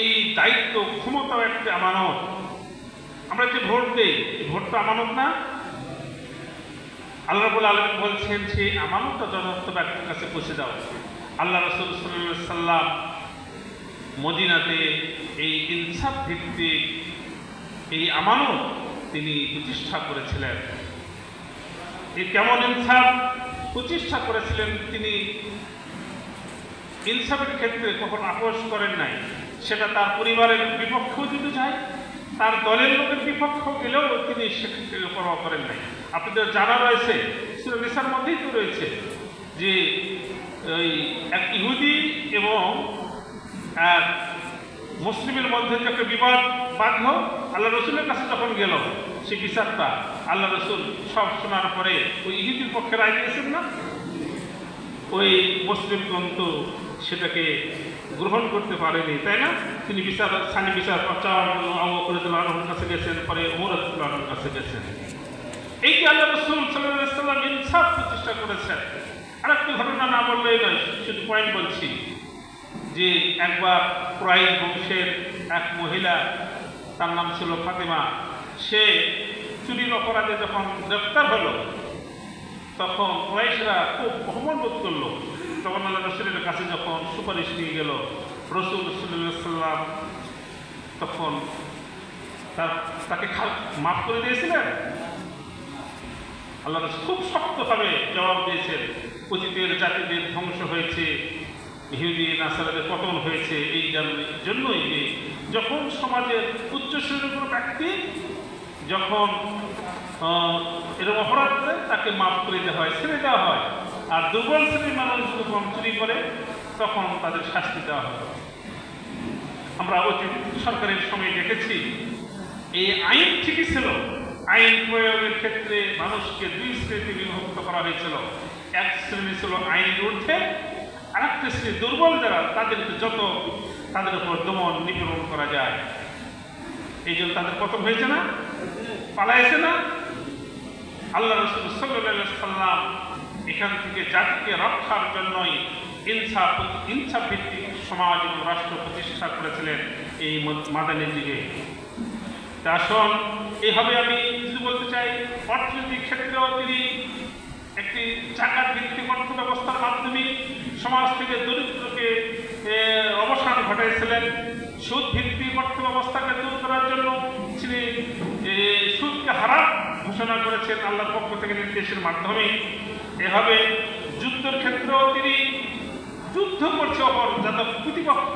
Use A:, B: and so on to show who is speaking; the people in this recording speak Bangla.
A: এই দায়িত্ব ক্ষমতাও একটা আমানত। আমরা যে ভোট দেই, এই ভোট তো আমানত না? আল্লাহ রাব্বুল আলামিন বলছেন সেই আমানতটা যথার্থ ব্যক্তির কাছে পৌঁছে দাও। আল্লাহ রাসূল সাল্লাল্লাহু আলাইহি সাল্লাম মদিনাতে এই ইনসাফ ভিত্তিক এই আমানত তিনি প্রতিষ্ঠা করেছিলেন। এই কেমন ইনসাফ প্রতিষ্ঠা করেছিলেন? তিনি ইনসাফের ক্ষেত্রে কখনো আপোষ করেন নাই। সেটা তার পরিবারের বিপক্ষেও যদি যায়, তার দলের লোকের বিপক্ষ গেলেও তিনি সেক্ষেত্রে পরোয়া করেন নাই। আপনাদের জানা রয়েছে, সূরা নিসার মধ্যেই তো রয়েছে যে ওই এক ইহুদি এবং এক মুসলিমের মধ্যে যে একটা বিবাদ বাঁধল, আল্লাহ রসুলের কাছে যখন গেল সেই বিচারটা, আল্লাহ রসুল সব শোনার পরে ওই ইহুদির পক্ষে রায় দিয়েছেন না? ওই মুসলিম কিন্তু সেটাকে গ্রহণ করতে পারেনি, তাই না? তিনি স্থানী বিচার আবু বকর রাদিয়াল্লাহু আনহুর কাছে গেছেন, পরে ওমর রাদিয়াল্লাহু আনহুর কাছে গেছেন। এই যে আল্লাহ রাসূল সাল্লাল্লাহু আলাইহি ওয়াসাল্লাম ইনসাফ প্রতিষ্ঠা করেছেন। আরেকটা ঘটনা না বললেই নয়, শুধু পয়েন্ট বলছি যে একবার কুরাইশ বংশের এক মহিলা, তার নাম ছিল ফাতেমা, সে চুরির অপরাধে যখন গ্রেফতার হলো তখন কুরাইশরা খুব অপমান বোধ করলো। তখন আল্লাহ রসুলের কাছে যখন সুপারিশ নিয়ে গেল, রসুল সাল্লাল্লাহু আলাইহি ওয়াসাল্লাম তখন তাকে মাফ করে দিয়েছিলেন। আল্লাহ রসুল খুব শক্তভাবে জবাব দিয়েছেন, অতীতের জাতিদের ধ্বংস হয়েছে, ইহুদি নাসারাদের পতন হয়েছে এই জন্যই যে যখন সমাজের উচ্চ শ্রেণীর কোনো ব্যক্তি যখন এরকম অপরাধ করে তাকে মাফ করে দেওয়া হয়, ছেড়ে দেওয়া হয়। আর দুর্বল শ্রেণীর মানুষ যখন চুরি করে তখন তাদের শাস্তি দেওয়া হয়। আমরা অতীত সরকারের সময় দেখেছি এই আইন ঠিকই ছিল, আইন প্রয়োগের ক্ষেত্রে মানুষকে দুই শ্রেণীতে বিভক্ত করা হয়েছিল। এক শ্রেণী ছিল আইনের ঊর্ধ্বে, আরেকটা শ্রেণী দুর্বল যারা, তাদের উপর দমন নিপীড়ন করা যায়। এই জন্য তাদের পতন হয়েছে না, পালাইছে না? আল্লাহ রাসূল সাল্লাল্লাহু আলাইহি ওয়াসাল্লাম এখান থেকে জাতিকে রক্ষার জন্যই ইনসাফ ভিত্তিক সমাজ এবং রাষ্ট্র প্রতিষ্ঠা করেছিলেন এই মাদানী যুগে। আসুন এইভাবে আমি যদি বলতে চাই, অর্থনৈতিক ক্ষেত্রেও তিনি একটি জাকাত ভিত্তিক অর্থ ব্যবস্থার মাধ্যমে সমাজ থেকে দরিদ্রকে অবসান ঘটাইছিলেন। সুদ ভিত্তিক অর্থ ব্যবস্থাকে দূর করার জন্য তিনি সুদকে হারাম ঘোষণা করেছেন আল্লাহর পক্ষ থেকে নির্দেশের মাধ্যমে। এভাবে যুদ্ধের ক্ষেত্রেও তিনি যুদ্ধ করছে যাদের প্রতিপক্ষ